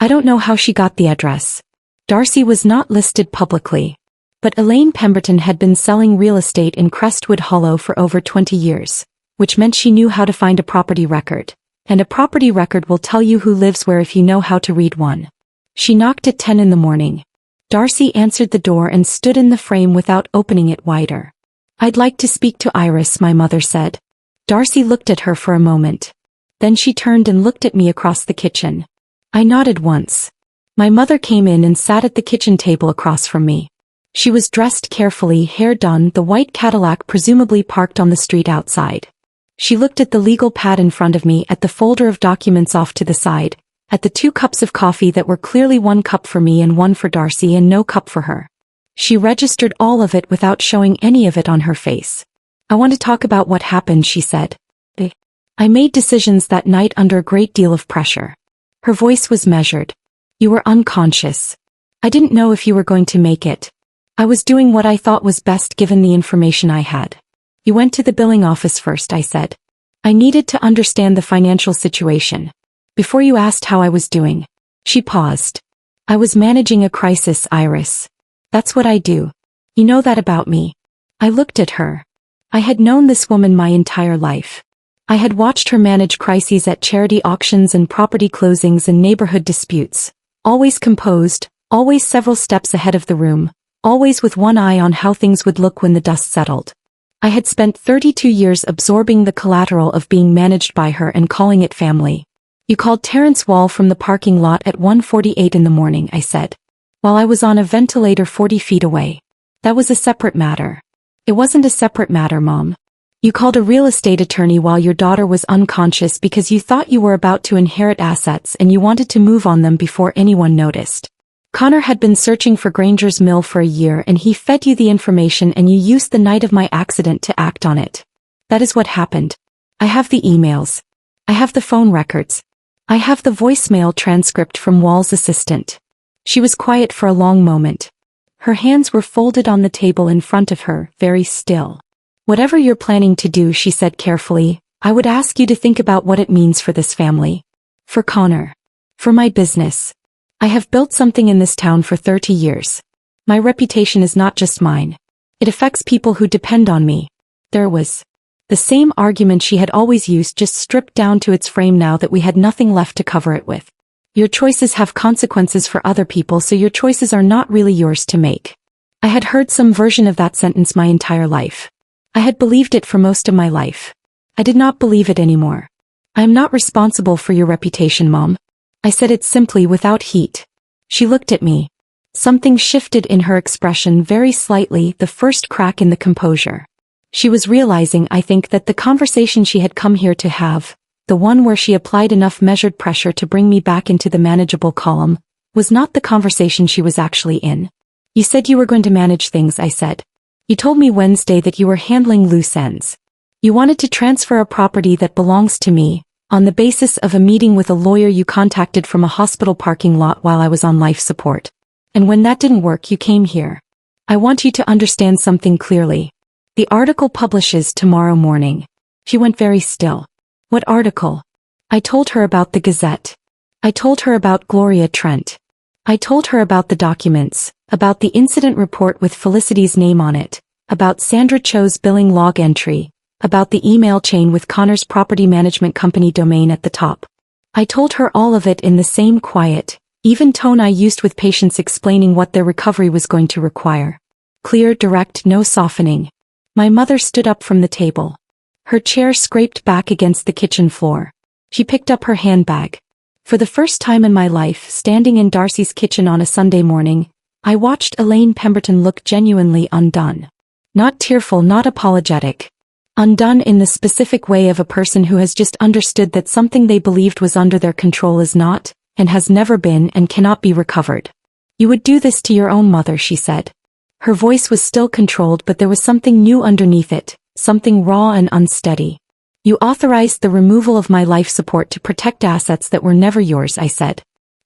I don't know how she got the address. Darcy was not listed publicly. But Elaine Pemberton had been selling real estate in Crestwood Hollow for over 20 years, which meant she knew how to find a property record. And a property record will tell you who lives where if you know how to read one. She knocked at 10 in the morning. Darcy answered the door and stood in the frame without opening it wider. I'd like to speak to Iris, my mother said. Darcy looked at her for a moment. Then she turned and looked at me across the kitchen. I nodded once. My mother came in and sat at the kitchen table across from me. She was dressed carefully, hair done, the white Cadillac presumably parked on the street outside. She looked at the legal pad in front of me, at the folder of documents off to the side, at the 2 cups of coffee that were clearly 1 cup for me and 1 for Darcy and no cup for her. She registered all of it without showing any of it on her face. I want to talk about what happened, she said. I made decisions that night under a great deal of pressure. Her voice was measured. You were unconscious. I didn't know if you were going to make it. I was doing what I thought was best given the information I had. You went to the billing office first, I said. I needed to understand the financial situation. Before you asked how I was doing. She paused. I was managing a crisis, Iris. That's what I do. You know that about me. I looked at her. I had known this woman my entire life. I had watched her manage crises at charity auctions and property closings and neighborhood disputes. Always composed, always several steps ahead of the room, always with one eye on how things would look when the dust settled. I had spent 32 years absorbing the collateral of being managed by her and calling it family. You called Terrence Wall from the parking lot at 1:48 in the morning, I said. While I was on a ventilator 40 feet away. That was a separate matter. It wasn't a separate matter, Mom. You called a real estate attorney while your daughter was unconscious because you thought you were about to inherit assets and you wanted to move on them before anyone noticed. Connor had been searching for Granger's Mill for a year and he fed you the information and you used the night of my accident to act on it. That is what happened. I have the emails. I have the phone records. I have the voicemail transcript from Wall's assistant. She was quiet for a long moment. Her hands were folded on the table in front of her, very still. Whatever you're planning to do, she said carefully, I would ask you to think about what it means for this family. For Connor. For my business. I have built something in this town for 30 years. My reputation is not just mine. It affects people who depend on me. There was the same argument she had always used, just stripped down to its frame now that we had nothing left to cover it with. Your choices have consequences for other people, so your choices are not really yours to make. I had heard some version of that sentence my entire life. I had believed it for most of my life. I did not believe it anymore. I am not responsible for your reputation, Mom. I said it simply, without heat. She looked at me. Something shifted in her expression very slightly, the first crack in the composure. She was realizing, I think, that the conversation she had come here to have, the one where she applied enough measured pressure to bring me back into the manageable column, was not the conversation she was actually in. You said you were going to manage things, I said. You told me Wednesday that you were handling loose ends. You wanted to transfer a property that belongs to me, on the basis of a meeting with a lawyer you contacted from a hospital parking lot while I was on life support. And when that didn't work, you came here. I want you to understand something clearly. The article publishes tomorrow morning. She went very still. What article? I told her about the Gazette. I told her about Gloria Trent. I told her about the documents, about the incident report with Felicity's name on it, about Sandra Cho's billing log entry, about the email chain with Connor's property management company domain at the top. I told her all of it in the same quiet, even tone I used with patients explaining what their recovery was going to require. Clear, direct, no softening. My mother stood up from the table. Her chair scraped back against the kitchen floor. She picked up her handbag. For the first time in my life, standing in Darcy's kitchen on a Sunday morning, I watched Elaine Pemberton look genuinely undone. Not tearful, not apologetic. Undone in the specific way of a person who has just understood that something they believed was under their control is not, and has never been and cannot be recovered. You would do this to your own mother, she said. Her voice was still controlled, but there was something new underneath it, something raw and unsteady. You authorized the removal of my life support to protect assets that were never yours, I said.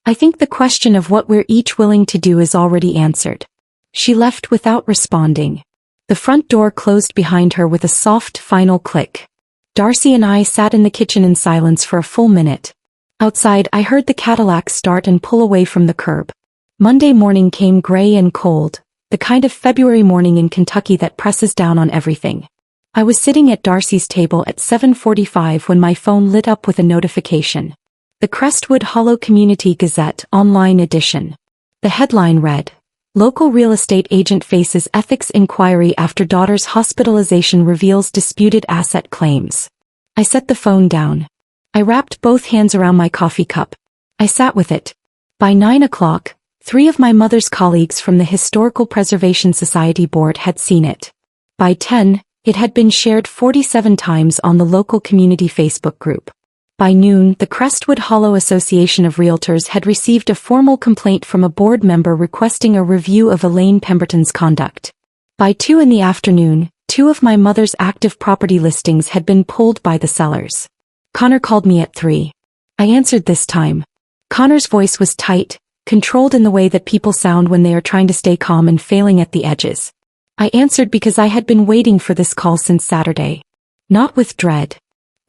I think the question of what we're each willing to do is already answered. She left without responding. The front door closed behind her with a soft, final click. Darcy and I sat in the kitchen in silence for a full minute. Outside, I heard the Cadillac start and pull away from the curb. Monday morning came gray and cold, the kind of February morning in Kentucky that presses down on everything. I was sitting at Darcy's table at 7:45 when my phone lit up with a notification. The Crestwood Hollow Community Gazette online edition. The headline read, "Local real estate agent faces ethics inquiry after daughter's hospitalization reveals disputed asset claims." I set the phone down. I wrapped both hands around my coffee cup. I sat with it. By 9 o'clock, 3 of my mother's colleagues from the Historical Preservation Society board had seen it. By 10, it had been shared 47 times on the local community Facebook group. By noon, the Crestwood Hollow Association of Realtors had received a formal complaint from a board member requesting a review of Elaine Pemberton's conduct. By 2 in the afternoon, 2 of my mother's active property listings had been pulled by the sellers. Connor called me at 3. I answered this time. Connor's voice was tight, controlled in the way that people sound when they are trying to stay calm and failing at the edges. I answered because I had been waiting for this call since Saturday. Not with dread.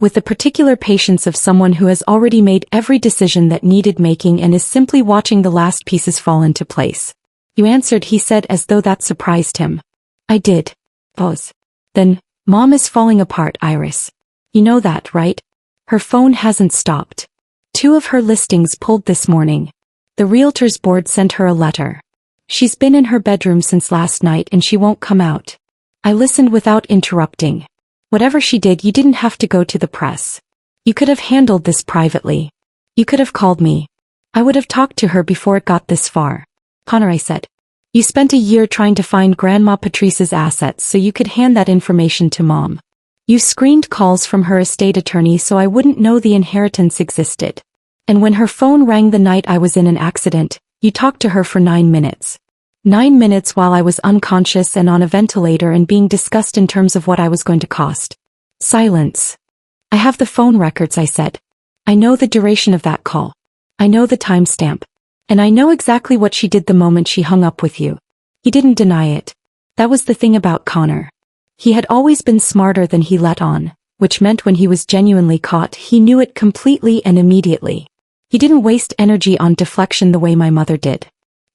With the particular patience of someone who has already made every decision that needed making and is simply watching the last pieces fall into place. You answered, he said, as though that surprised him. I did. Pause. Then, Mom is falling apart, Iris. You know that, right? Her phone hasn't stopped. 2 of her listings pulled this morning. The Realtors board sent her a letter. She's been in her bedroom since last night and she won't come out. I listened without interrupting. Whatever she did, you didn't have to go to the press. You could have handled this privately. You could have called me. I would have talked to her before it got this far. Connor, I said. You spent a year trying to find Grandma Patrice's assets so you could hand that information to Mom. You screened calls from her estate attorney so I wouldn't know the inheritance existed. And when her phone rang the night I was in an accident, you talked to her for 9 minutes. 9 minutes while I was unconscious and on a ventilator and being discussed in terms of what I was going to cost. Silence. I have the phone records, I said. I know the duration of that call. I know the timestamp. And I know exactly what she did the moment she hung up with you. He didn't deny it. That was the thing about Connor. He had always been smarter than he let on, which meant when he was genuinely caught, he knew it completely and immediately. He didn't waste energy on deflection the way my mother did.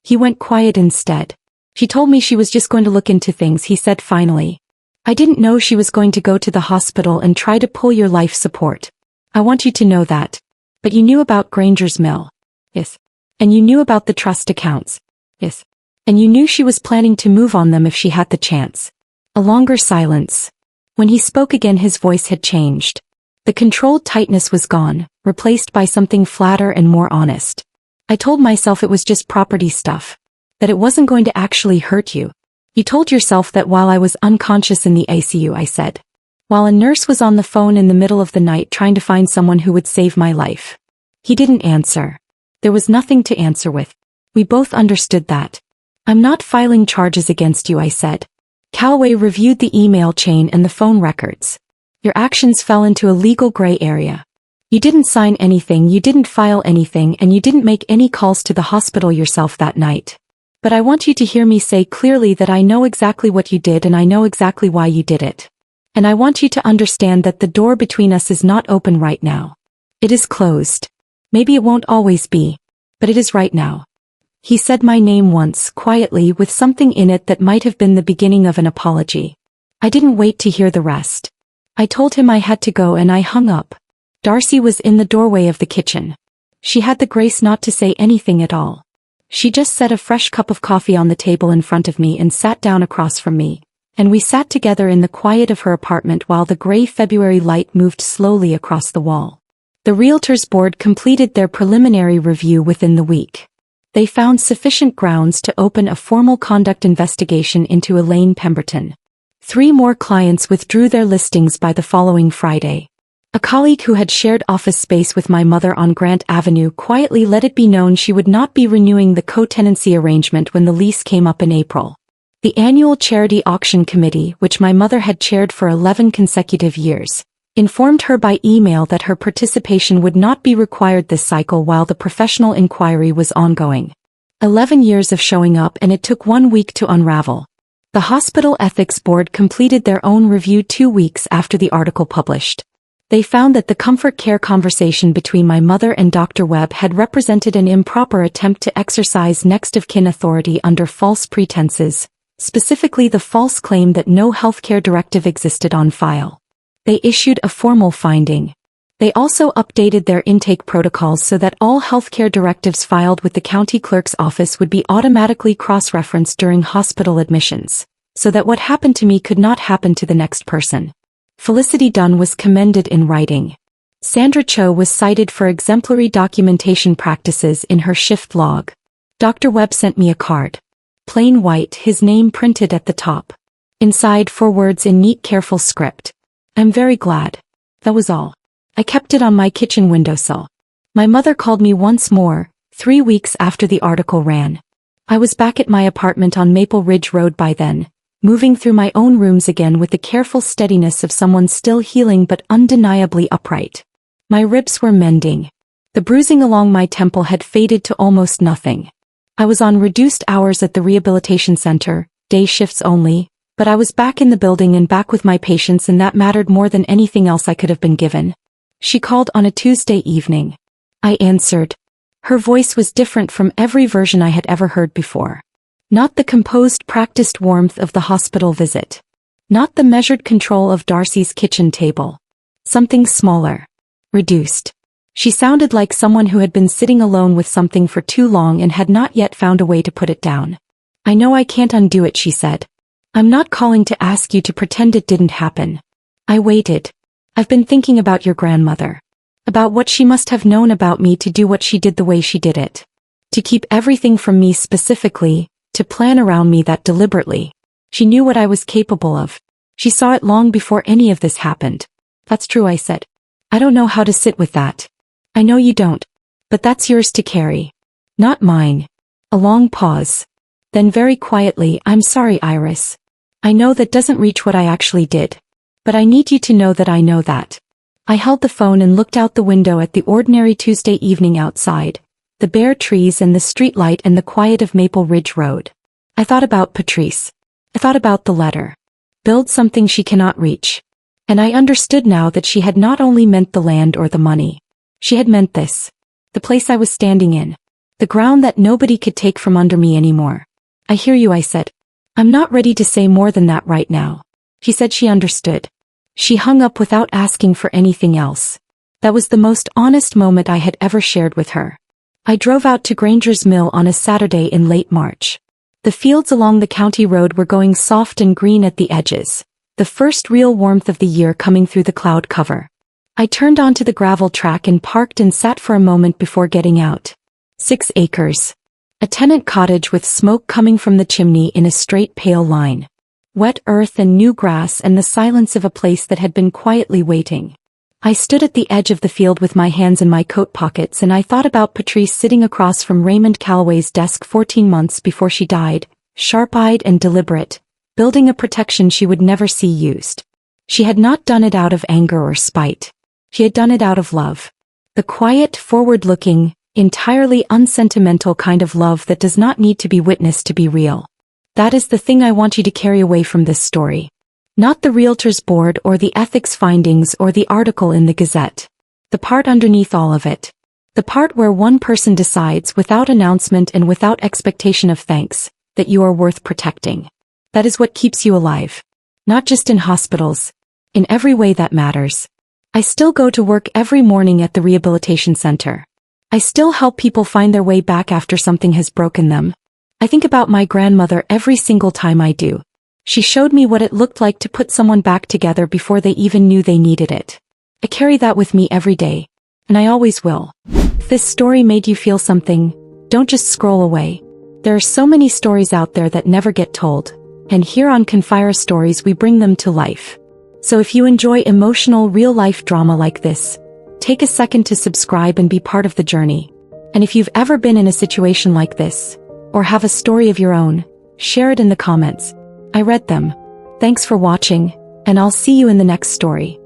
He went quiet instead. She told me she was just going to look into things, he said finally. I didn't know she was going to go to the hospital and try to pull your life support. I want you to know that. But you knew about Granger's Mill. Yes. And you knew about the trust accounts. Yes. And you knew she was planning to move on them if she had the chance. A longer silence. When he spoke again, his voice had changed. The controlled tightness was gone, replaced by something flatter and more honest. I told myself it was just property stuff. That it wasn't going to actually hurt you. You told yourself that while I was unconscious in the ICU, I said. While a nurse was on the phone in the middle of the night trying to find someone who would save my life. He didn't answer. There was nothing to answer with. We both understood that. I'm not filing charges against you, I said. Calloway reviewed the email chain and the phone records. Your actions fell into a legal gray area. You didn't sign anything, you didn't file anything, and you didn't make any calls to the hospital yourself that night. But I want you to hear me say clearly that I know exactly what you did and I know exactly why you did it. And I want you to understand that the door between us is not open right now. It is closed. Maybe it won't always be, but it is right now. He said my name once, quietly, with something in it that might have been the beginning of an apology. I didn't wait to hear the rest. I told him I had to go and I hung up. Darcy was in the doorway of the kitchen. She had the grace not to say anything at all. She just set a fresh cup of coffee on the table in front of me and sat down across from me, and we sat together in the quiet of her apartment while the gray February light moved slowly across the wall. The Realtors Board completed their preliminary review within the week. They found sufficient grounds to open a formal conduct investigation into Elaine Pemberton. 3 more clients withdrew their listings by the following Friday. A colleague who had shared office space with my mother on Grant Avenue quietly let it be known she would not be renewing the co-tenancy arrangement when the lease came up in April. The annual charity auction committee, which my mother had chaired for 11 consecutive years, informed her by email that her participation would not be required this cycle while the professional inquiry was ongoing. 11 years of showing up, and it took 1 week to unravel. The Hospital Ethics Board completed their own review 2 weeks after the article published. They found that the comfort care conversation between my mother and Dr. Webb had represented an improper attempt to exercise next-of-kin authority under false pretenses, specifically the false claim that no healthcare directive existed on file. They issued a formal finding. They also updated their intake protocols so that all healthcare directives filed with the county clerk's office would be automatically cross-referenced during hospital admissions, so that what happened to me could not happen to the next person. Felicity Dunn was commended in writing. Sandra Cho was cited for exemplary documentation practices in her shift log. Dr. Webb sent me a card. Plain white, his name printed at the top. Inside 4 words in neat, careful script. I'm very glad. That was all. I kept it on my kitchen windowsill. My mother called me once more, 3 weeks after the article ran. I was back at my apartment on Maple Ridge Road by then, moving through my own rooms again with the careful steadiness of someone still healing but undeniably upright. My ribs were mending. The bruising along my temple had faded to almost nothing. I was on reduced hours at the rehabilitation center, day shifts only, but I was back in the building and back with my patients, and that mattered more than anything else I could have been given. She called on a Tuesday evening. I answered. Her voice was different from every version I had ever heard before. Not the composed, practiced warmth of the hospital visit. Not the measured control of Darcy's kitchen table. Something smaller. Reduced. She sounded like someone who had been sitting alone with something for too long and had not yet found a way to put it down. I know I can't undo it, she said. I'm not calling to ask you to pretend it didn't happen. I waited. I've been thinking about your grandmother. About what she must have known about me to do what she did the way she did it. To keep everything from me specifically, to plan around me that deliberately. She knew what I was capable of. She saw it long before any of this happened. That's true, I said. I don't know how to sit with that. I know you don't. But that's yours to carry. Not mine. A long pause. Then very quietly, I'm sorry, Iris. I know that doesn't reach what I actually did. But I need you to know that I know that. I held the phone and looked out the window at the ordinary Tuesday evening outside, the bare trees and the streetlight and the quiet of Maple Ridge Road. I thought about Patrice. I thought about the letter. Build something she cannot reach. And I understood now that she had not only meant the land or the money. She had meant this. The place I was standing in. The ground that nobody could take from under me anymore. I hear you, I said. I'm not ready to say more than that right now. She said she understood. She hung up without asking for anything else. That was the most honest moment I had ever shared with her. I drove out to Granger's Mill on a Saturday in late March. The fields along the county road were going soft and green at the edges, the first real warmth of the year coming through the cloud cover. I turned onto the gravel track and parked and sat for a moment before getting out. 6 acres. A tenant cottage with smoke coming from the chimney in a straight pale line. Wet earth and new grass and the silence of a place that had been quietly waiting. I stood at the edge of the field with my hands in my coat pockets, and I thought about Patrice sitting across from Raymond Calloway's desk 14 months before she died, sharp-eyed and deliberate, building a protection she would never see used. She had not done it out of anger or spite. She had done it out of love. The quiet, forward-looking, Entirely unsentimental kind of love that does not need to be witnessed to be real. That is the thing I want you to carry away from this story. Not the realtor's board or the ethics findings or the article in the Gazette. The part underneath all of it. The part where one person decides without announcement and without expectation of thanks, that you are worth protecting. That is what keeps you alive. Not just in hospitals. In every way that matters. I still go to work every morning at the rehabilitation center. I still help people find their way back after something has broken them. I think about my grandmother every single time I do. She showed me what it looked like to put someone back together before they even knew they needed it. I carry that with me every day. And I always will. If this story made you feel something, don't just scroll away. There are so many stories out there that never get told. And here on Confire Stories we bring them to life. So if you enjoy emotional real-life drama like this, take a second to subscribe and be part of the journey. And if you've ever been in a situation like this, or have a story of your own, share it in the comments. I read them. Thanks for watching, and I'll see you in the next story.